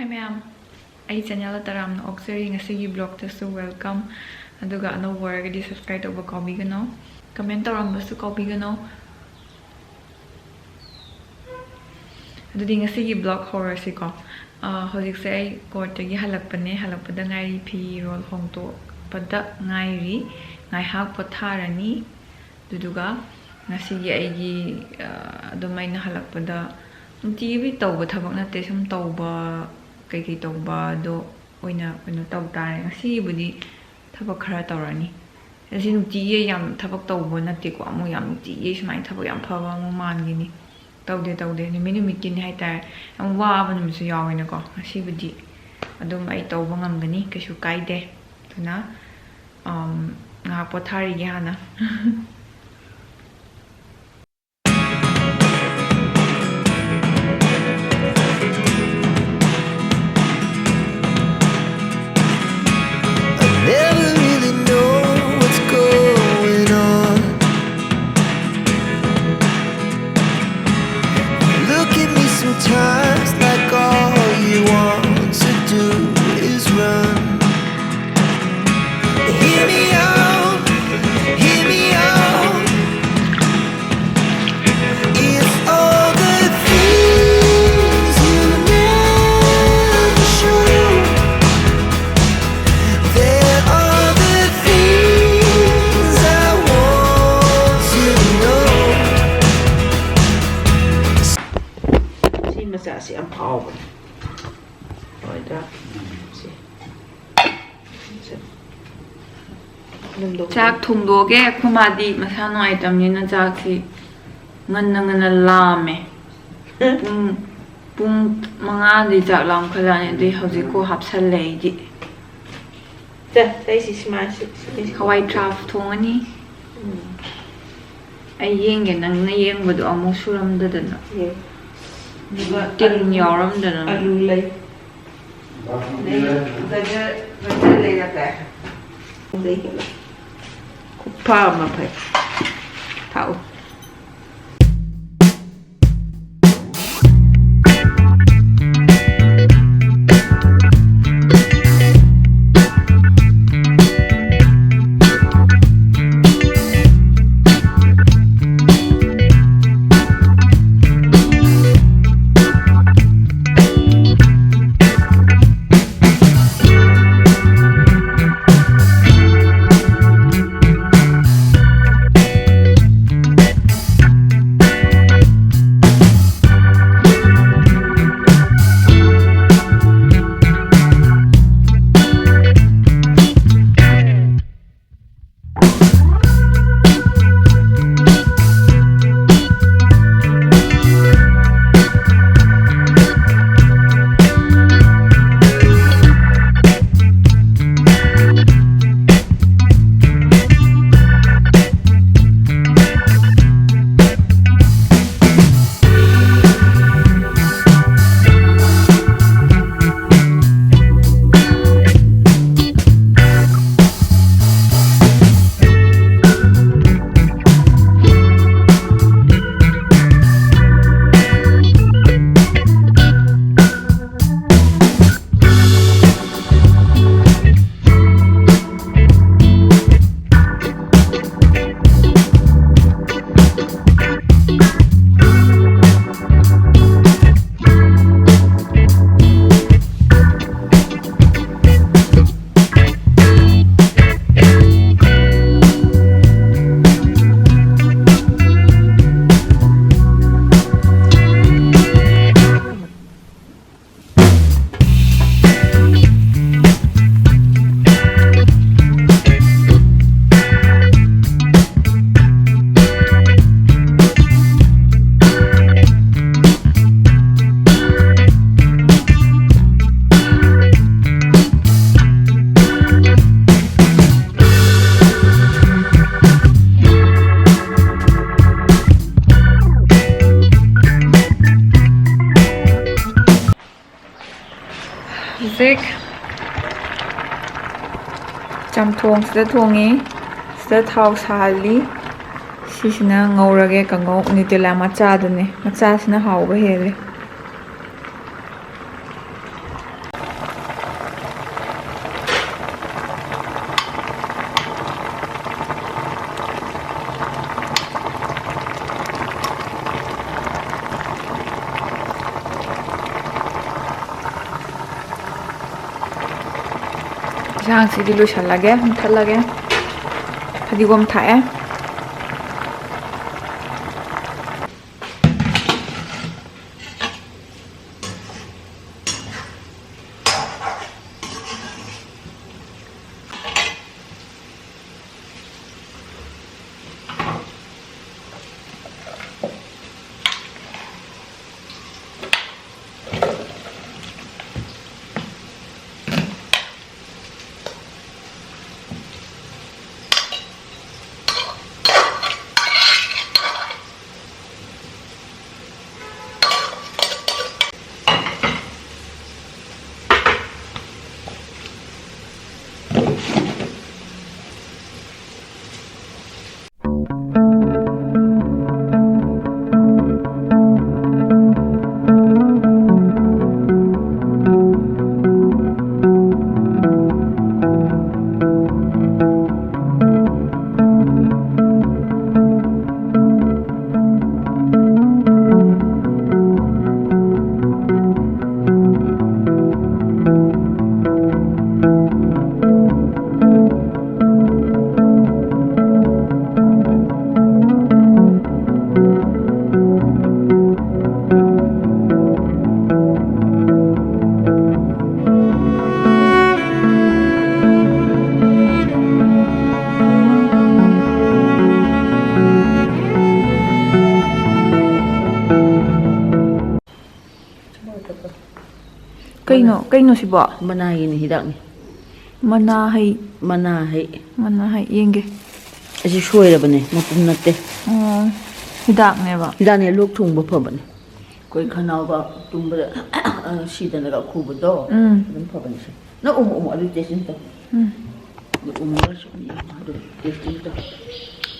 Hi ma'am, I channel taram na oxeri ngasi blog tasu welcome. Aduga ano work di subscribe over copy gano. Comment taram basu copy gano. Adudi ngasi blog horror si ko. Holik se ay court gi halak pane halak pada ngai pi roll hong to pada ngai ri ngai hak potharani. Duduga ngasi gi ay gi domay na halak pada TV tawba thabak na te sum tawba kai tawba do oina oina taw tare ngasi budi thabak khara tawrani asi nuti ye yam thabak tawba na te ko amu yam ti ye smai thabak yam phaba mu man gi ni tawde ni menu mikin hai tar am wa ba num su yaw ina ko ngasi budi adum ai tawba ngam gani kasu kaide tuna nga pothari gi hana Sometimes like all you want to do is run. Hear me out, hear me out. It's all the things you never show. There are the things I want to know. Masasi ang power. Oh, ito. Chak thungdoge khumadi masano item ni na chak si ngan lame pung manga di chak lam khala ni di hoji ko hapsal lei ji Ja, sai si smash. hawai traf thongani ai yenge nang na yeng bodu amu suram dadana tin yoram dana Alu lay. Daga lay na ta. Lay ka. kupa ma pai tau Zik cham thong sida thongi sida thau sali sisina ngaurage ka ngau nitela macha dane macha sina hauba hele ꯌꯦꯟꯁꯥꯡꯁꯤꯗꯤ ꯂꯣꯏꯁꯤꯜꯂꯒꯦ ꯃꯨꯟꯊꯠꯂꯒꯦ ꯐꯗꯤꯒꯣꯝ ꯊꯥꯛꯑꯦ Kayno si ba? Manahi ni hidak ni. Manahi. Manahi. Manahi. Yenge. Asi shoy ra bane. Mapum natte. Hidak ne ba? Hidak ne lok thungba pha bane. Koi khanao ba tumba si da ga khu ba do. Dum pha bane se. Na alu testing to. Ba so ni adu testing to.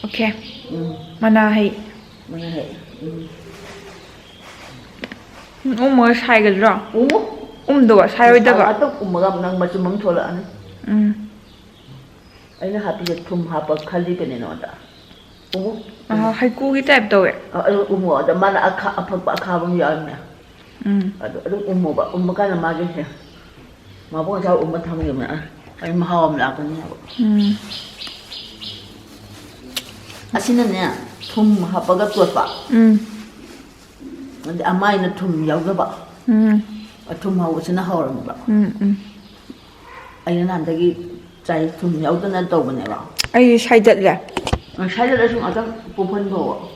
Okay. Manahi. Manahi. Mo sai ga ra. Do sai oi da ba. Atok umagam nang machumam thola ani. Aina happy je thum hapa khali bene no da. Haiku gi type to e. Da mana akha apakpa akha bang ya ne. Adu ba ka na ma ge he. Ma bo ja tham ge ma. Ai ma hawam la ka ni. Asina ne thum hapa ga tot ba. Ande amai na thum yaw ga ba. Thum haw sina hawram ba. Aina nan da gi chai thum yaw da na to ba ne ba. Ai sai dat le. Sai da sum atang pophan bo.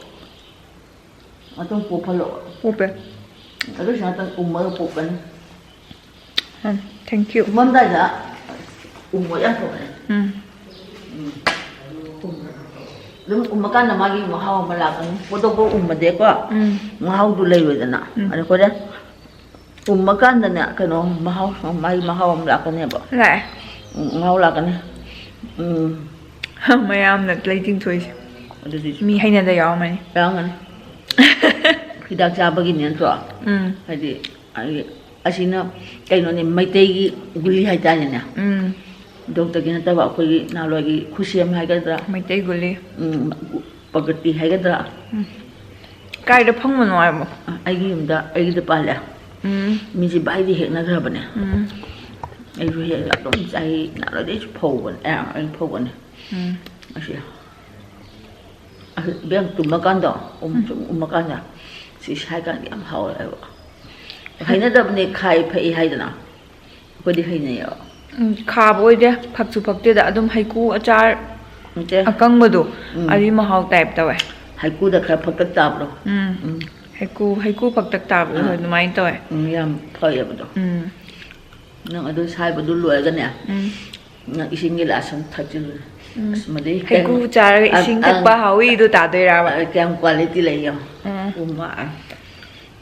Atang pophan lo. Pope. Adu sa atang umma pophan. Thank you. Mom da ja umma ya to ne. Dum umma kan na magi ma haw ma la kan. Podo ko umma de ko. Ma haw du lei we da na. Ani ko da. Umma kan da na kano ma haw mai ma haw ma la kan ne ba. Lai. Ma haw la kan ne. Mayam na lighting choice. Mi hay na da yaw mai. Yaw ngani. Hidak cha ba gi ne to. Hadi asina kaino ne maitei gi guli hai ta ne. Doctor gi na ta ba ko gi na lo gi khusiam hai ga dra. Maitei guli. Pagati hai ga dra. Kai da phang mo noi mo. Ai gi da pa la. Mi ji bai di he na gra ba ne. Ai ru he la dom chai na lo de pho ban ai pho ban. Asia. Biang tu makan do, makan ya. Si sai kan di am hao ai ba. Hai na da ne khai phai hai da na. Ko di hai ne ya. Kha boi de phak chu phak te da adum haiku achar akang ma do ari ma haw type ta wai. Haiku da kha phak tak ta bro. Haiku phak tak ta bro no mai to ai. Yam phai ya ba do. Nang adu sai ba du loi ga ne. Nang ising gi la sam thachil. Haiku char ising tak ba hawi do ta doi ra ba. Kem quality lai ya. Umma.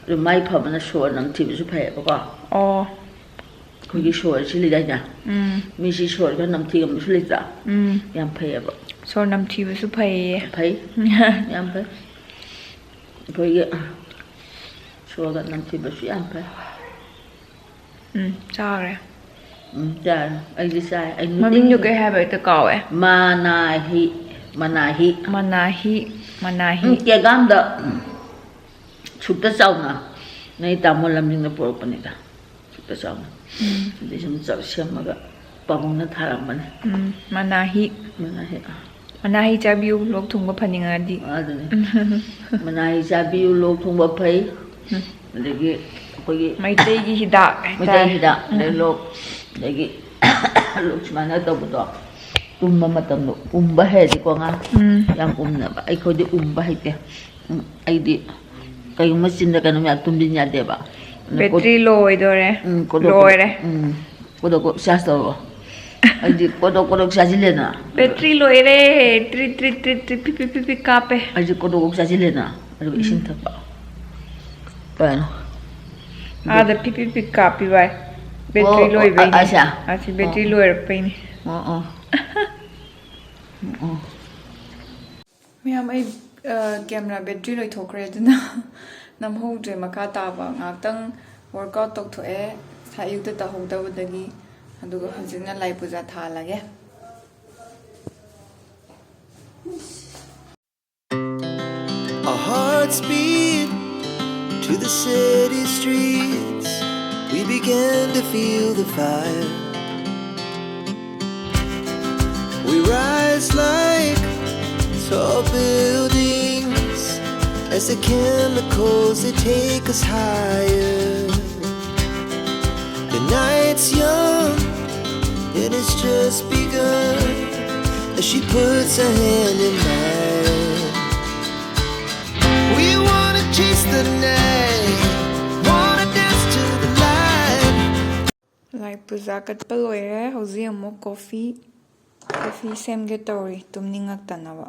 Ru mai pha ba na so nam thi su phai ba ko. Oh. Ko gi so chi li da ja. Mi si so ga nam thi gam su li ta. Yam phai ba. So nam thi ba su phai. Phai. Yam phai. Ko gi so ga nam thi ba su yam phai. Cha rồi. Dạ, anh đi sai, anh Mà mình được cái hai bài từ cậu ấy. Manahi. Kaya ganda. Sukta sao na. Nay tamo lam yung napuro pa nila. Sukta sao na. Hindi siya magsasiyam maga. ꯄꯥꯕꯨꯡꯅ ꯊꯥꯔꯛꯄꯅꯦ ꯃꯅꯥꯍꯤ ꯃꯅꯥꯍꯤ ꯃꯅꯥꯍꯤ ꯆꯥꯕꯤꯌꯨ ꯂꯣꯛ ꯊꯨꯡꯕ ꯐꯅꯤꯡꯉꯗꯤ ꯑꯗꯨꯅꯤ ꯃꯅꯥꯍꯤ ꯆꯥꯕꯤꯌꯨ ꯂꯣꯛ ꯊꯨꯡꯕ ꯐꯩ ꯑꯗꯒꯤ ꯑꯩꯈꯣꯏꯒꯤ ꯃꯩꯇꯩꯒꯤ ꯍꯤꯗꯥꯛ ꯃꯩꯇꯩ ꯍꯤꯗꯥꯛ ꯑꯗꯩ ꯂꯣꯛ ꯑꯗꯒꯤ ꯂꯣꯛ ꯁꯨꯃꯥꯏꯅ ꯇꯧꯕꯗꯣ ꯇꯨꯝꯕ ꯃꯇꯝꯗꯣ ꯎꯝꯕ ꯍꯩꯔꯗꯤꯀꯣ ꯑꯉꯥꯡ ꯌꯥꯝ ꯎꯝꯅꯕ ꯑꯩꯈꯣꯏꯗꯤ ꯎꯝꯕ ꯍꯩꯇꯦ ꯑꯩꯗꯤ ꯀꯩꯒꯨꯝꯕ ꯆꯤꯟꯗ ꯀꯩꯅꯣꯝ ꯌꯥꯝ ꯇꯨꯝꯁꯤꯟ ꯌꯥꯗꯦꯕ ꯕꯦꯇ꯭ꯔꯤ ꯂꯣ ꯑꯣꯏꯗꯣꯔꯦ ꯂꯣꯏꯔꯦ ꯀꯣꯗꯣꯛ ꯆꯥꯔꯖ ꯇꯧꯔꯣ ꯑꯩꯗꯤ ꯀꯣꯗꯣꯛ ꯆꯥꯁꯤꯜꯂꯦꯅ ꯕꯦꯇ꯭ꯔꯤ ꯂꯣꯏꯔꯦ ꯇ꯭ꯔꯤꯠ ꯇ꯭ꯔꯤꯠ ꯇ꯭ꯔꯤꯠ ꯇ꯭ꯔꯤꯠ ꯄꯤꯄꯤ ꯀꯥꯞꯄꯦ ꯑꯩꯁꯦ ꯀꯣꯗꯣꯛ ꯆꯥꯁꯤꯜꯂꯦꯅ ꯑꯗꯨꯒ ꯏꯁꯤꯡ ꯊꯛꯄ ꯀꯩꯅꯣ ꯑꯥꯗ ꯄꯤꯄꯤ ꯀꯥꯞꯄꯤ ꯚꯥꯏ ꯕꯦꯇ꯭ꯔꯤ ꯂꯣꯏꯕꯩꯅꯦ ꯑꯁꯤ ꯕꯦꯇ꯭ꯔꯤ ꯂꯣꯏꯔꯛꯄꯩꯅꯦ ꯃꯌꯥꯝ ꯑꯩ ꯀꯦꯃꯦꯔꯥ ꯕꯦꯇ꯭ꯔꯤ ꯂꯣꯏꯊꯣꯛꯈ꯭ꯔꯦ ꯑꯗꯨꯅ ꯅꯝꯍꯧꯗ꯭ꯔꯦ ꯃꯈꯥ ꯇꯥꯕ ꯉꯥꯛꯇꯪ ꯋꯥꯔꯛꯑꯥꯎꯠ ꯇꯧꯊꯣꯛꯑꯦ ꯑꯌꯨꯛꯇ ꯇꯧꯍꯧꯗꯕꯗꯒꯤ ꯑꯗꯨꯒ ꯍꯧꯖꯤꯛꯅ ꯂꯥꯏ ꯄꯨꯖꯥ ꯊꯥꯜꯂꯒꯦ Our hearts beat to the city streets. We began to feel the fire. We rise like tall buildings as the chemicals they take us higher. The night's young and it's just begun as she puts her hand in mine. We wanna chase the night, wanna dance to the light. ꯂꯥꯏ ꯄꯨꯖꯥ ꯀꯠꯄ ꯂꯣꯏꯔꯦ ꯍꯧꯖꯤꯛ ꯑꯃꯨꯛ coffee ꯁꯦꯝꯒꯦ ꯇꯧꯔꯤ ꯇꯨꯝꯅꯤꯡꯉꯛꯇꯅꯕ